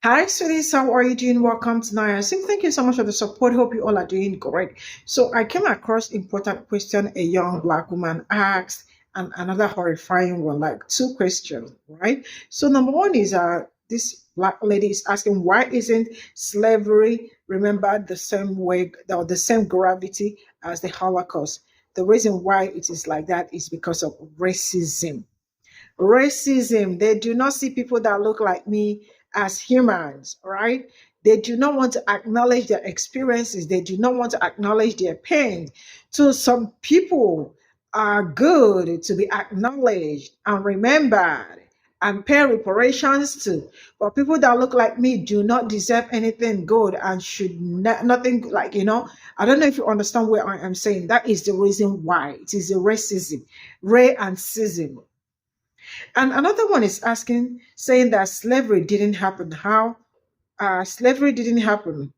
Hi, sweeties. How are you doing? Welcome tonight. I think thank you so much for the support. Hope you all are doing great. So I came across important question a young black woman asked, and another horrifying one, like two questions, right? So number one is this black lady is asking why isn't slavery remembered the same way or the same gravity as the Holocaust? The reason why it is like that is because of racism. Racism. They do not see people that look like me as humans, right? They do not want to acknowledge their experiences. They do not want to acknowledge their pain. So some people are good to be acknowledged and remembered and pay reparations to. But people that look like me do not deserve anything good and should nothing like, I don't know if you understand what I am saying. That is the reason why. It is the racism, ray and sism. And another one is asking, saying that slavery didn't happen. How? Slavery didn't happen.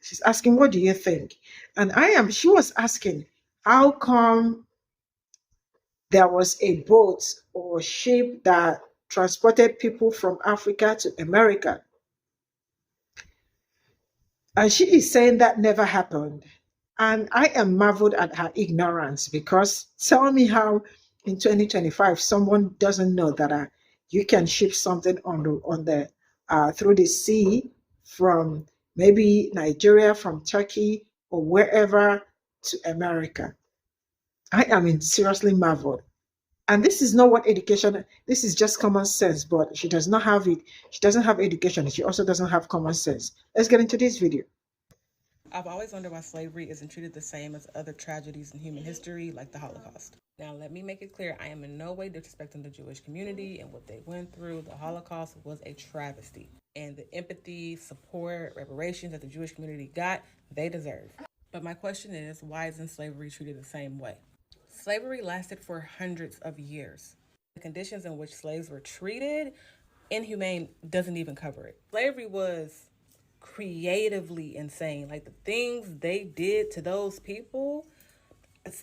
She's asking, what do you think? She was asking, how come there was a boat or ship that transported people from Africa to America? And she is saying that never happened. And I am marveled at her ignorance because tell me how in 2025 someone doesn't know that you can ship something on the through the sea from maybe Nigeria, from Turkey, or wherever to America. I am seriously marveled. And this is not what education, this is just common sense, but she does not have it. She doesn't have education. She also doesn't have common sense. Let's get into this video. I've always wondered why slavery isn't treated the same as other tragedies in human history, like the Holocaust. Now, let me make it clear I am in no way disrespecting the Jewish community and what they went through. The Holocaust was a travesty, and the empathy, support, reparations that the Jewish community got, they deserve. But my question is, why isn't slavery treated the same way? Slavery lasted for hundreds of years. The conditions in which slaves were treated, inhumane doesn't even cover it. Slavery was creatively insane. Like the things they did to those people,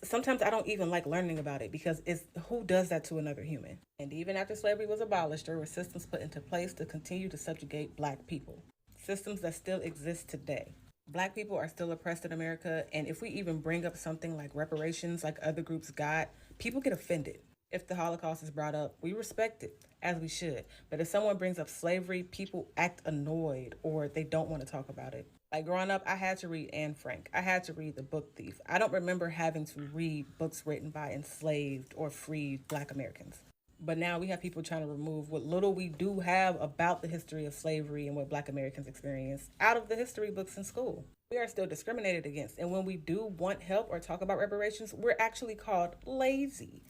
sometimes I don't even like learning about it because it's who does that to another human. And even after slavery was abolished, there were systems put into place to continue to subjugate black people. Systems that still exist today. Black people are still oppressed in America, and if we even bring up something like reparations like other groups got, people get offended. If the Holocaust is brought up, we respect it, as we should. But if someone brings up slavery, people act annoyed or they don't want to talk about it. Like growing up, I had to read Anne Frank. I had to read The Book Thief. I don't remember having to read books written by enslaved or freed Black Americans. But now we have people trying to remove what little we do have about the history of slavery and what Black Americans experienced out of the history books in school. We are still discriminated against. And when we do want help or talk about reparations, we're actually called lazy.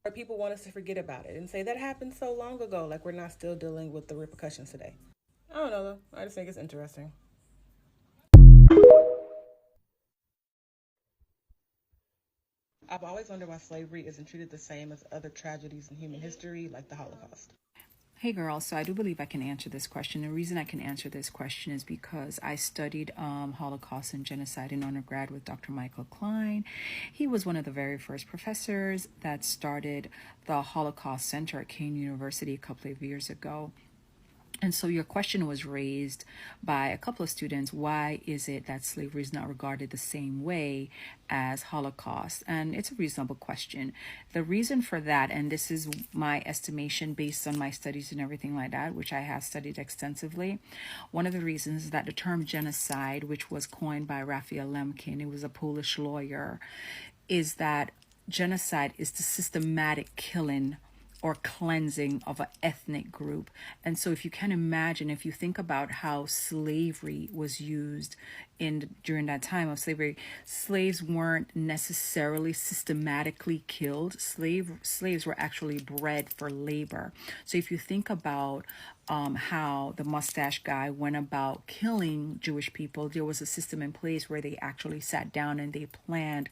Or people want us to forget about it and say that happened so long ago, like we're not still dealing with the repercussions today. I don't know though. I just think it's interesting. I've always wondered why slavery isn't treated the same as other tragedies in human history, like the Holocaust. Hey girl, so I do believe I can answer this question. The reason I can answer this question is because I studied Holocaust and genocide in undergrad with Dr. Michael Klein. He was one of the very first professors that started the Holocaust Center at Kean University a couple of years ago. And so your question was raised by a couple of students. Why is it that slavery is not regarded the same way as Holocaust? And it's a reasonable question. The reason for that, and this is my estimation based on my studies and everything like that, which I have studied extensively, one of the reasons is that the term genocide, which was coined by Raphael Lemkin, it was a Polish lawyer, is that genocide is the systematic killing or cleansing of an ethnic group. And so if you can imagine, if you think about how slavery was used during that time of slavery, slaves weren't necessarily systematically killed. Slaves were actually bred for labor. So if you think about how the mustache guy went about killing Jewish people, there was a system in place where they actually sat down and they planned,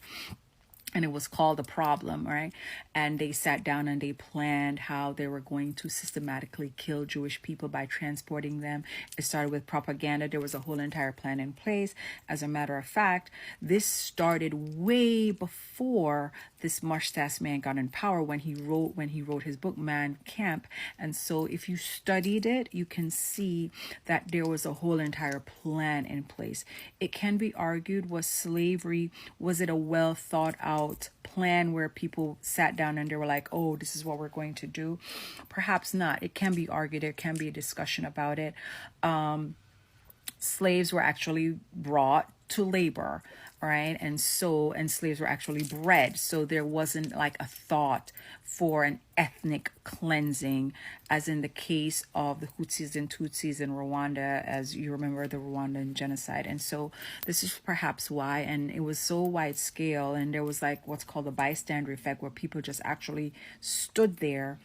and it was called a problem, right? And they sat down and they planned how they were going to systematically kill Jewish people by transporting them. It started with propaganda. There was a whole entire plan in place. As a matter of fact, this started way before this mustache man got in power when he wrote his book Man Camp. And so if you studied it, you can see that there was a whole entire plan in place. It can be argued, was it a well thought out plan where people sat down and they were like, oh, this is what we're going to do? Perhaps not. It can be argued. There can be a discussion about it. Slaves were actually brought to labor, right? And slaves were actually bred. So there wasn't like a thought for an ethnic cleansing, as in the case of the Hutsis and Tutsis in Rwanda, as you remember the Rwandan genocide. And so this is perhaps why, and it was so wide scale, and there was like what's called a bystander effect, where people just actually stood there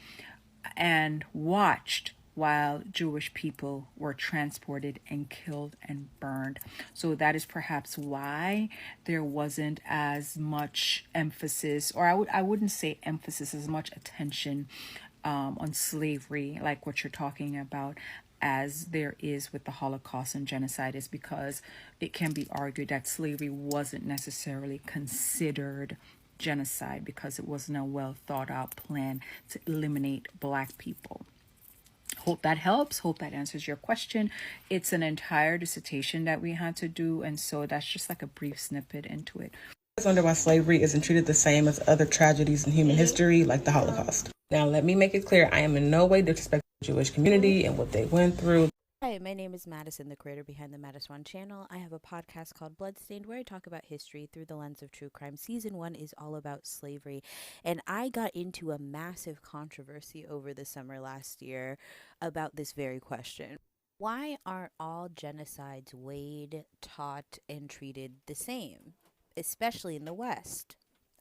and watched while Jewish people were transported and killed and burned. So that is perhaps why there wasn't as much emphasis, or I wouldn't say emphasis, as much attention on slavery, like what you're talking about, as there is with the Holocaust and genocide, is because it can be argued that slavery wasn't necessarily considered genocide because it wasn't a well thought out plan to eliminate Black people. Hope that helps. Hope that answers your question. It's an entire dissertation that we had to do, and so that's just like a brief snippet into it. I wonder why slavery isn't treated the same as other tragedies in human history, like the Holocaust. Now, let me make it clear, I am in no way disrespecting the Jewish community and what they went through. Hi, my name is Madison, the creator behind the Madison channel. I have a podcast called Bloodstained where I talk about history through the lens of true crime. Season 1 is all about slavery, and I got into a massive controversy over the summer last year about this very question. Why aren't all genocides weighed, taught, and treated the same, especially in the West?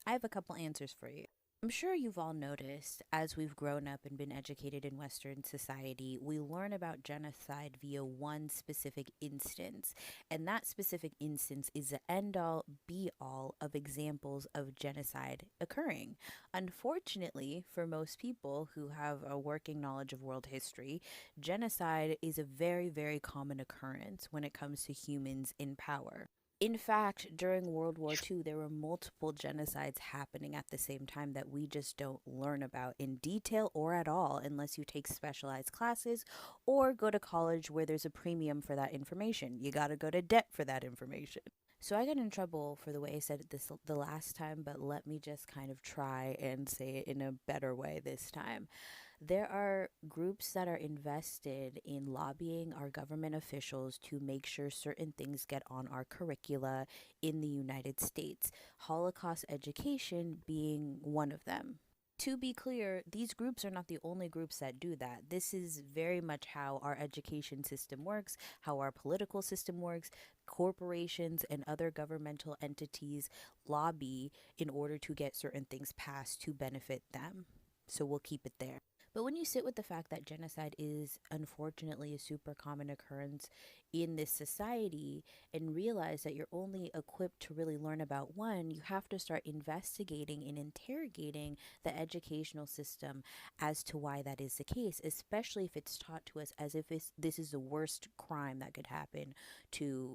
I have a couple answers for you. I'm sure you've all noticed, as we've grown up and been educated in Western society, we learn about genocide via one specific instance. And that specific instance is the end-all, be-all of examples of genocide occurring. Unfortunately, for most people who have a working knowledge of world history, genocide is a very, very common occurrence when it comes to humans in power. In fact, during World War II, there were multiple genocides happening at the same time that we just don't learn about in detail or at all unless you take specialized classes or go to college where there's a premium for that information. You gotta go to debt for that information. So I got in trouble for the way I said it the last time, but let me just kind of try and say it in a better way this time. There are groups that are invested in lobbying our government officials to make sure certain things get on our curricula in the United States, Holocaust education being one of them. To be clear, these groups are not the only groups that do that. This is very much how our education system works, how our political system works. Corporations and other governmental entities lobby in order to get certain things passed to benefit them. So we'll keep it there. But when you sit with the fact that genocide is unfortunately a super common occurrence in this society and realize that you're only equipped to really learn about one, you have to start investigating and interrogating the educational system as to why that is the case, especially if it's taught to us as if this is the worst crime that could happen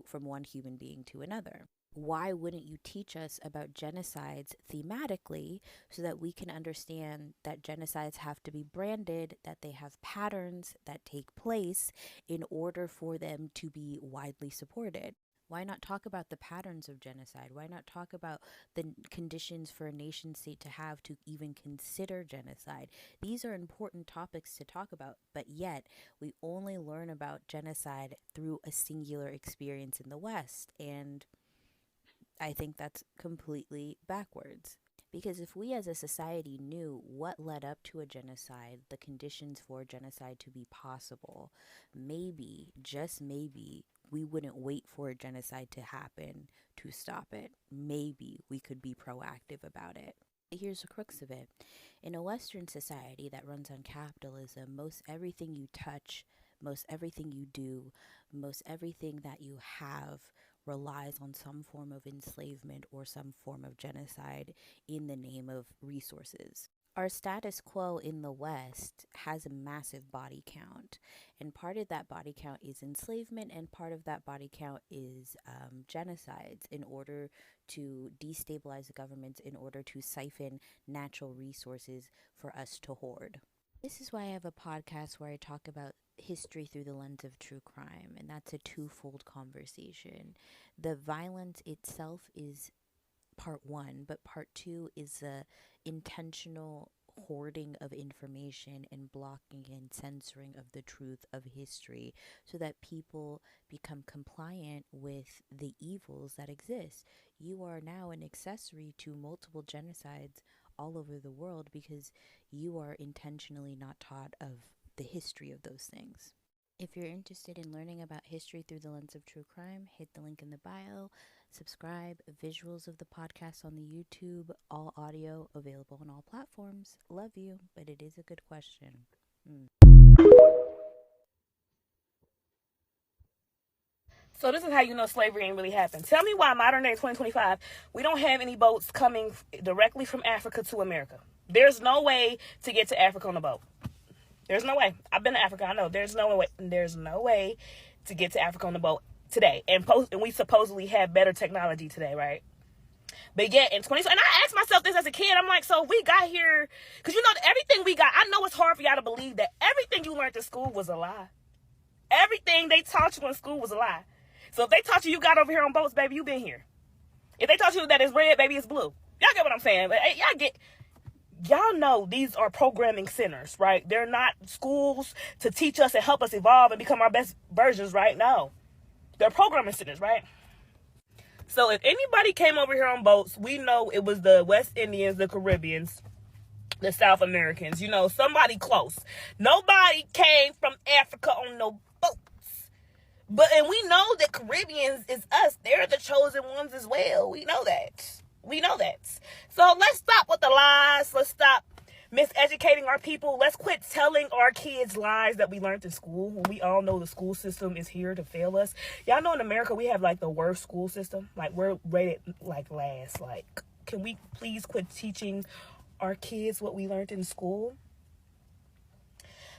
from one human being to another. Why wouldn't you teach us about genocides thematically so that we can understand that genocides have to be branded, that they have patterns that take place in order for them to be widely supported? Why not talk about the patterns of genocide? Why not talk about the conditions for a nation state to have to even consider genocide? These are important topics to talk about, but yet we only learn about genocide through a singular experience in the West, and I think that's completely backwards. Because if we as a society knew what led up to a genocide, the conditions for genocide to be possible, maybe, just maybe, we wouldn't wait for a genocide to happen to stop it. Maybe we could be proactive about it. Here's the crux of it. In a Western society that runs on capitalism, most everything you touch, most everything you do, most everything that you have relies on some form of enslavement or some form of genocide in the name of resources. Our status quo in the West has a massive body count. And part of that body count is enslavement, and part of that body count is genocides in order to destabilize the governments, in order to siphon natural resources for us to hoard. This is why I have a podcast where I talk about history through the lens of true crime, and that's a twofold conversation. The violence itself is part one, but part two is the intentional hoarding of information and blocking and censoring of the truth of history so that people become compliant with the evils that exist. You are now an accessory to multiple genocides all over the world because you are intentionally not taught of the history of those things. If you're interested in learning about history through the lens of true crime, hit the link in the bio, subscribe, visuals of the podcast on the YouTube, all audio available on all platforms. Love you, but it is a good question. So this is how you know slavery ain't really happened. Tell me why modern day 2025, we don't have any boats coming directly from Africa to America. There's no way to get to Africa on a boat. There's no way. I've been to Africa. I know. There's no way. There's no way to get to Africa on the boat today. And we supposedly have better technology today, right? But yet in 20, and I asked myself this as a kid. I'm like, so we got here, because you know everything we got. I know it's hard for y'all to believe that everything you learned in school was a lie. Everything they taught you in school was a lie. So if they taught you got over here on boats, baby, you been here. If they taught you that it's red, baby, it's blue. Y'all get what I'm saying? But y'all know these are programming centers, right? They're not schools to teach us and help us evolve and become our best versions, right? No. They're programming centers, right? So if anybody came over here on boats, we know it was the West Indians, the Caribbeans, the South Americans, you know, somebody close. Nobody came from Africa on no boats. And we know that Caribbeans is us. They're the chosen ones as well. We know that. So let's stop with the lies. Let's stop miseducating our people. Let's quit telling our kids lies that we learned in school when we all know the school system is here to fail us. Y'all know in America we have like the worst school system. Like we're rated like last. Like, can we please quit teaching our kids what we learned in school?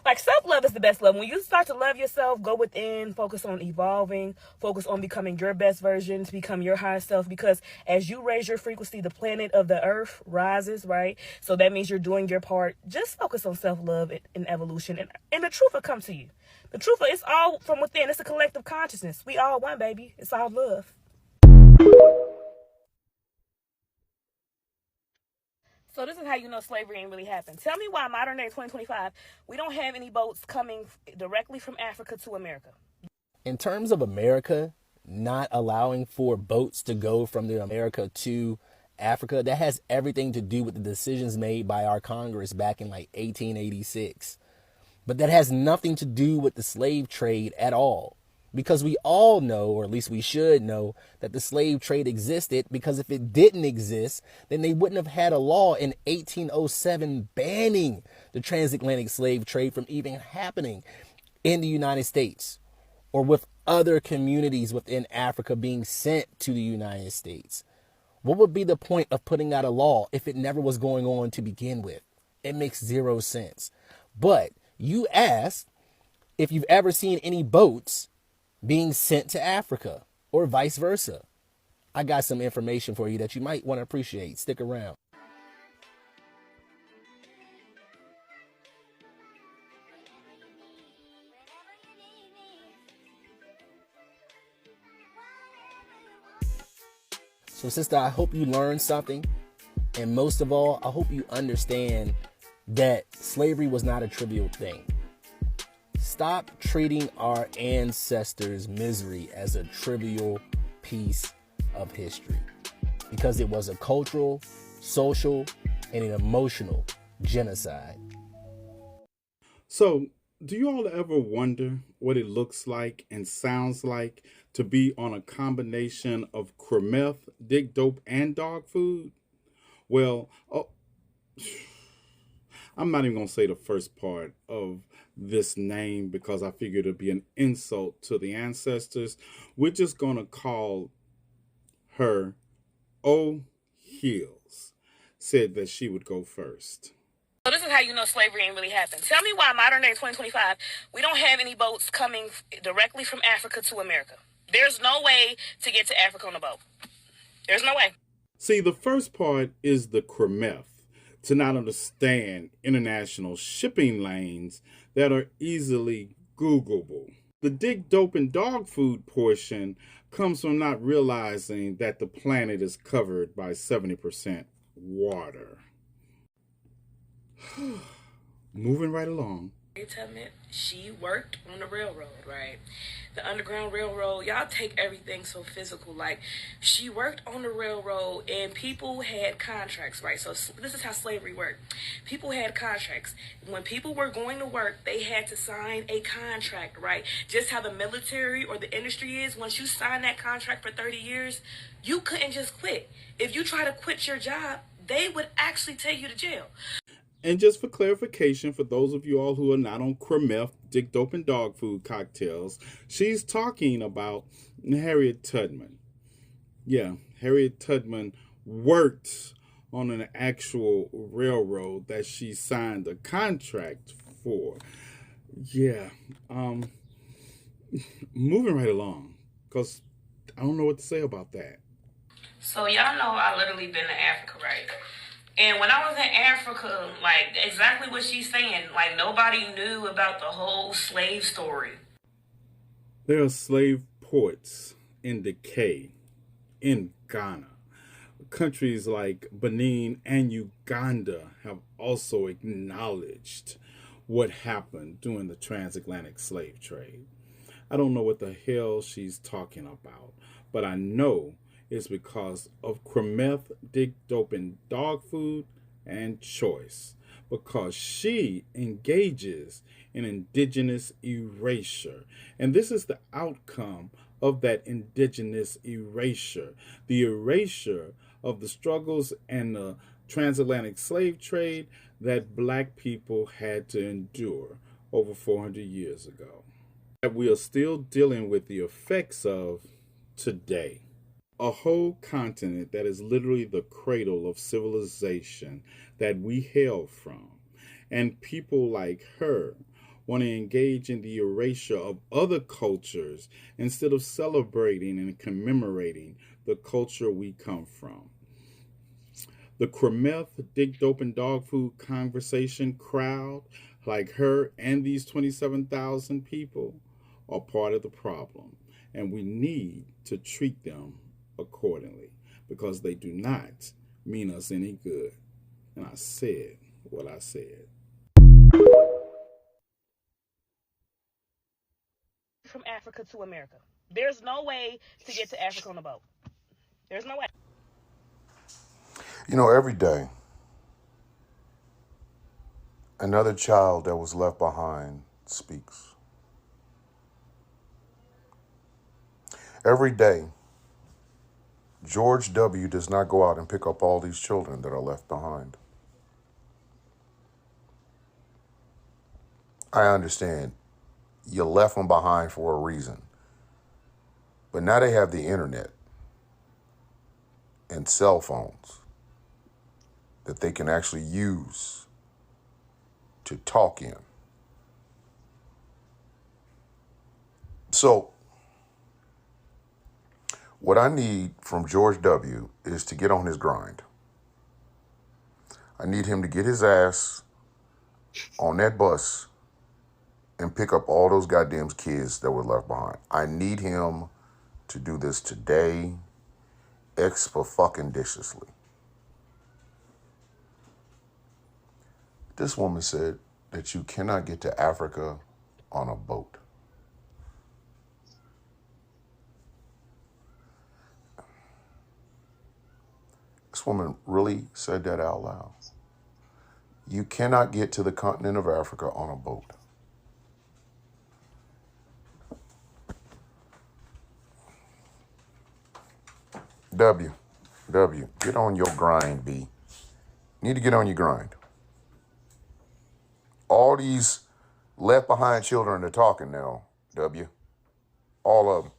Like, self-love is the best love. When you start to love yourself, go within, focus on evolving, focus on becoming your best version, to become your highest self. Because as you raise your frequency, the planet of the earth rises, right? So that means you're doing your part. Just focus on self-love and evolution. And the truth will come to you. The truth is all from within. It's a collective consciousness. We all one, baby. It's all love. So this is how you know slavery ain't really happened. Tell me why modern day 2025, we don't have any boats coming directly from Africa to America. In terms of America not allowing for boats to go from the America to Africa, that has everything to do with the decisions made by our Congress back in like 1886. But that has nothing to do with the slave trade at all. Because we all know, or at least we should know, that the slave trade existed, because if it didn't exist, then they wouldn't have had a law in 1807 banning the transatlantic slave trade from even happening in the United States or with other communities within Africa being sent to the United States. What would be the point of putting out a law if it never was going on to begin with? It makes zero sense. But you asked if you've ever seen any boats being sent to Africa or vice versa. I got some information for you that you might want to appreciate. Stick around. So sister, I hope you learned something. And most of all, I hope you understand that slavery was not a trivial thing. Stop treating our ancestors' misery as a trivial piece of history, because it was a cultural, social, and an emotional genocide. So, do you all ever wonder what it looks like and sounds like to be on a combination of cremeth, dig dope, and dog food? Well, I'm not even going to say the first part of this name because I figured it'd be an insult to the ancestors. We're just going to call her H0l0cust. Said that she would go first. So this is how you know slavery ain't really happened. Tell me why modern day 2025, we don't have any boats coming directly from Africa to America. There's no way to get to Africa on a boat. There's no way. See, the first part is the kremeth, to not understand international shipping lanes that are easily Googleable. The dig, dope, and dog food portion comes from not realizing that the planet is covered by 70% water. Moving right along. Harriet Tubman, she worked on the railroad, right? The Underground Railroad. Y'all take everything so physical. Like, she worked on the railroad and people had contracts, right? So this is how slavery worked. People had contracts. When people were going to work, they had to sign a contract, right? Just how the military or the industry is. Once you sign that contract for 30 years, you couldn't just quit. If you try to quit your job, they would actually take you to jail. And just for clarification, for those of you all who are not on kremeth, dig, dope, and dog food cocktails, she's talking about Harriet Tubman. Yeah, Harriet Tubman worked on an actual railroad that she signed a contract for. Yeah, moving right along, because I don't know what to say about that. So y'all know I literally been to Africa, right? And when I was in Africa, like, exactly what she's saying, like, nobody knew about the whole slave story. There are slave ports in decay in Ghana. Countries like Benin and Uganda have also acknowledged what happened during the transatlantic slave trade. I don't know what the hell she's talking about, but I know it's because of kremeth, dig, dope, and dog food, and choice. Because she engages in indigenous erasure. And this is the outcome of that indigenous erasure. The erasure of the struggles and the transatlantic slave trade that black people had to endure over 400 years ago. That we are still dealing with the effects of today. A whole continent that is literally the cradle of civilization that we hail from. And people like her want to engage in the erasure of other cultures instead of celebrating and commemorating the culture we come from. The kremeth, dig, dope, and dog food conversation crowd, like her and these 27,000 people, are part of the problem. And we need to treat them accordingly, because they do not mean us any good. And I said what I said. From Africa to America. There's no way to get to Africa on a boat. There's no way. You know, every day, another child that was left behind speaks. Every day, George W. does not go out and pick up all these children that are left behind. I understand you left them behind for a reason. But now they have the internet and cell phones that they can actually use to talk in. So, what I need from George W. is to get on his grind. I need him to get his ass on that bus and pick up all those goddamn kids that were left behind. I need him to do this today, expeditiously. This woman said that you cannot get to Africa on a boat. This woman really said that out loud. You cannot get to the continent of Africa on a boat. W, get on your grind, B. You need to get on your grind. All these left behind children are talking now, W. All of them.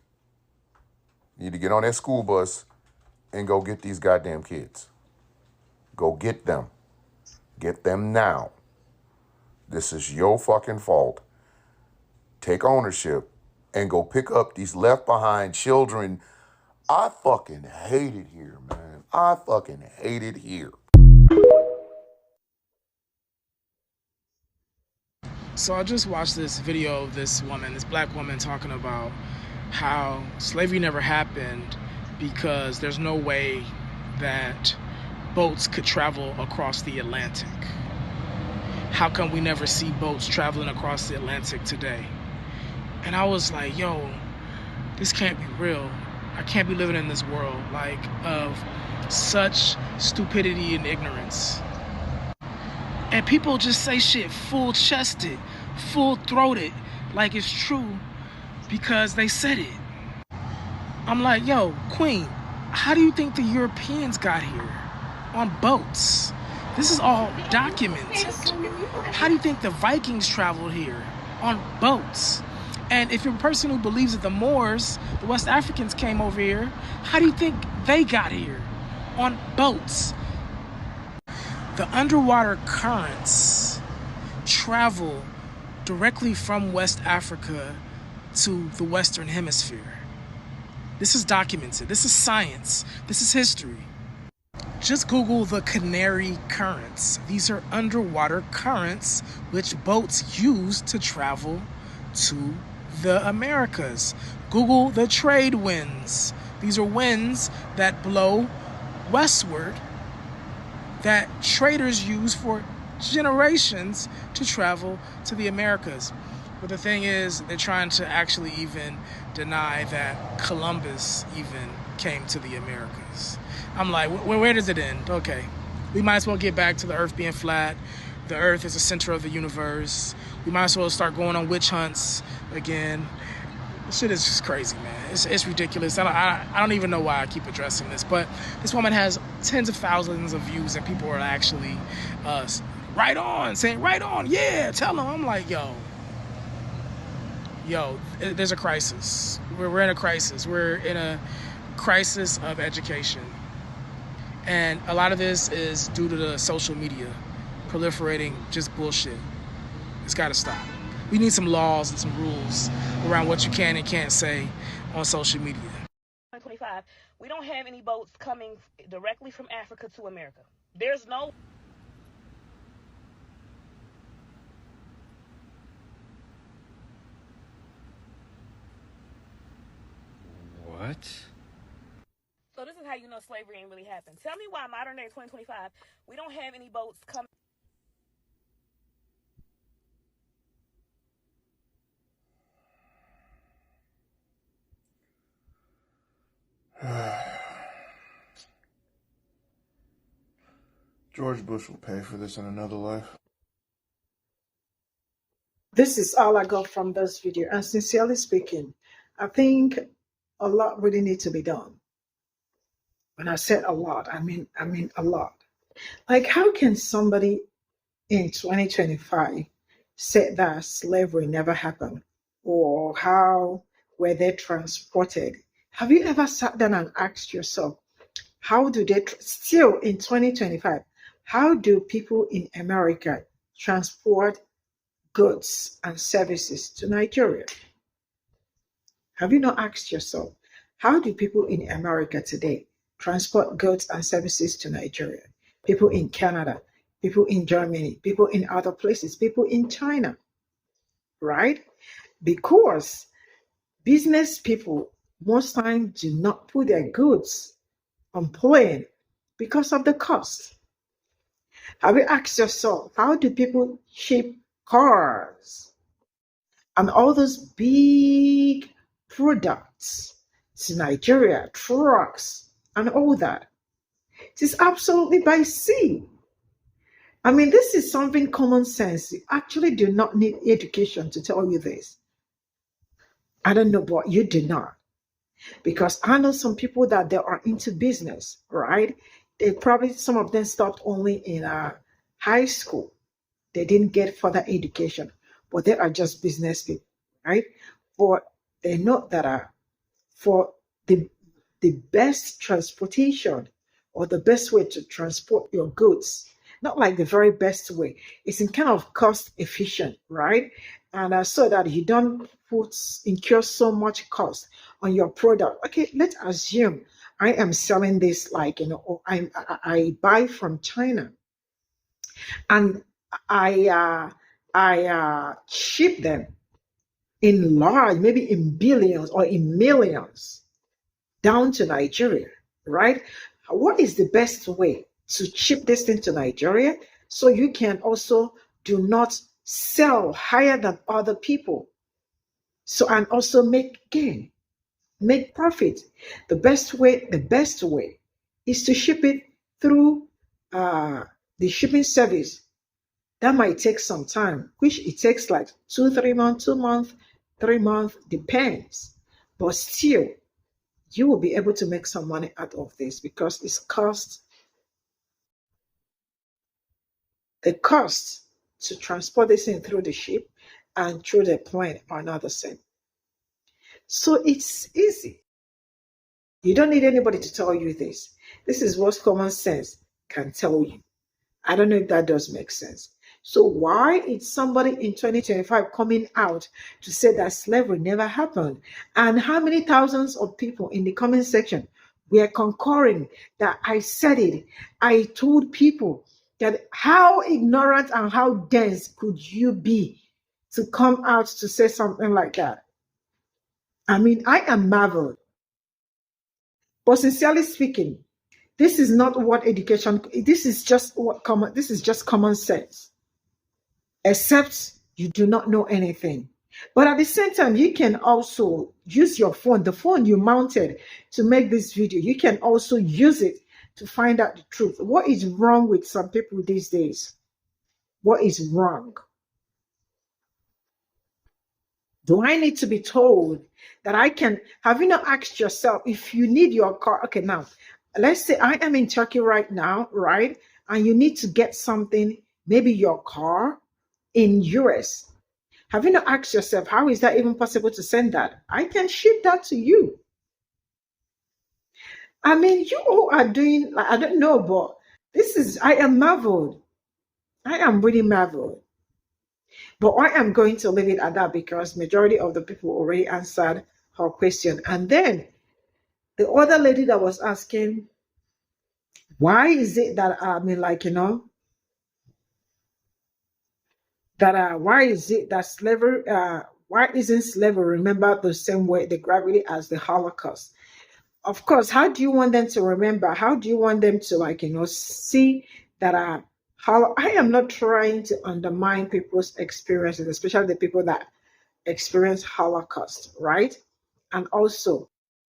You need to get on that school bus and go get these goddamn kids. Go get them. Get them now. This is your fucking fault. Take ownership and go pick up these left behind children. I fucking hate it here, man. I fucking hate it here. So I just watched this video of this woman, this black woman, talking about how slavery never happened because there's no way that boats could travel across the Atlantic. How come we never see boats traveling across the Atlantic today? And I was like, yo, this can't be real. I can't be living in this world like of such stupidity and ignorance. And people just say shit full-chested, full-throated, like it's true because they said it. I'm like, yo, Queen, how do you think the Europeans got here? On boats. This is all documented. How do you think the Vikings traveled here? On boats. And if you're a person who believes that the Moors, the West Africans came over here, how do you think they got here? On boats. The underwater currents travel directly from West Africa to the Western Hemisphere. This is documented. This is science. This is history. Just Google the Canary Currents. These are underwater currents which boats use to travel to the Americas. Google the trade winds. These are winds that blow westward that traders use for generations to travel to the Americas. But the thing is, they're trying to actually even deny that Columbus even came to the Americas. I'm like, where does it end? Okay, we might as well get back to the earth being flat. The earth is the center of the universe. We might as well start going on witch hunts again. This shit is just crazy, man. It's ridiculous. I don't even know why I keep addressing this, but this woman has tens of thousands of views and people are actually right on, saying right on, yeah, tell them. I'm like, yo, there's a crisis. We're in a crisis. We're in a crisis of education. And a lot of this is due to the social media proliferating just bullshit. It's got to stop. We need some laws and some rules around what you can and can't say on social media. 2025, we don't have any boats coming directly from Africa to America. There's no... What? So this is how you know slavery ain't really happened. Tell me why modern day 2025, we don't have any boats coming... George Bush will pay for this in another life. This is all I got from this video. And sincerely speaking, I think a lot really needs to be done. When I said a lot, I mean a lot. Like, how can somebody in 2025 say that slavery never happened? Or how were they transported? Have you ever sat down and asked yourself, how do they, still in 2025, how do people in America transport goods and services to Nigeria? Have you not asked yourself, how do people in America today transport goods and services to Nigeria? People in Canada, people in Germany, people in other places, people in China, right? Because business people most times do not put their goods on plane because of the cost. Have you asked yourself, how do people ship cars and all those big products to Nigeria, trucks and all that? It is absolutely by sea. I mean, this is something common sense. You actually do not need education to tell you this. I don't know, but you do not. Because I know some people that they are into business, right? They probably, some of them stopped only in high school. They didn't get further education, but they are just business people, right? But they know that for the best transportation or the best way to transport your goods not like the very best way. It's in kind of cost efficient, right? And so that you don't incur so much cost on your product. Okay, let's assume I am selling this like, or I buy from China, and I ship them in large, maybe in billions or in millions, down to Nigeria, right? What is the best way to ship this thing to Nigeria so you can also do not sell higher than other people? So, and also make gain, make profit. The best way is to ship it through uh, the shipping service. That might take some time, which it takes like 2 3 months, 2 months, 3 months, depends. But still, you will be able to make some money out of this because the cost to transport this in through the ship and through the plane are not the same. So it's easy. You don't need anybody to tell you this. This is what common sense can tell you. I don't know if that does make sense. So why is somebody in 2025 coming out to say that slavery never happened? And how many thousands of people in the comment section were concurring that I said it? I told people that how ignorant and how dense could you be to come out to say something like that? I mean, I am marveled. But sincerely speaking, this is not what education, this is just common sense. Except you do not know anything. But at the same time, you can also use your phone, the phone you mounted to make this video. You can also use it to find out the truth. What is wrong with some people these days? What is wrong? Do I need to be told that I can? Have you not asked yourself if you need your car? Okay, now, let's say I am in Turkey right now, right? And you need to get something, maybe your car in US. Have you not asked yourself, how is that even possible to send that? I can ship that to you. I mean, you all are doing, I don't know, but I am marveled. I am really marveled. But I am going to leave it at that because majority of the people already answered her question. And then the other lady that was asking, why is it that, I mean, like, that why is it that slavery, why isn't slavery remembered the same way, the gravity as the Holocaust? Of course, how do you want them to remember? How do you want them to, like, see that I am not trying to undermine people's experiences, especially the people that experience Holocaust, right? And also,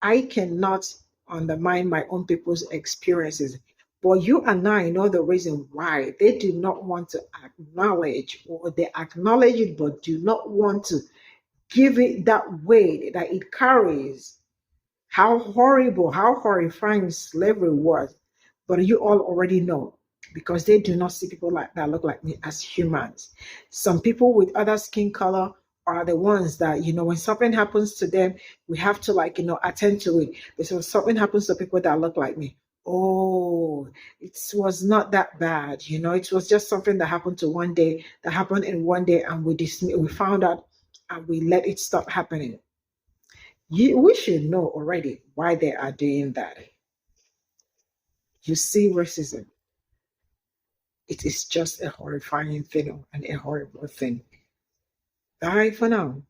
I cannot undermine my own people's experiences. But you and I know the reason why they do not want to acknowledge, or they acknowledge it but do not want to give it that weight that it carries. How horrible, how horrifying slavery was. But you all already know because they do not see people like that look like me as humans. Some people with other skin color are the ones that, when something happens to them, we have to, like, attend to it. Because when something happens to people that look like me, oh, it was not that bad. It was just something that happened in one day, and we found out and we let it stop happening. We should know already why they are doing that. You see racism. It is just a horrifying thing and a horrible thing. Bye for now.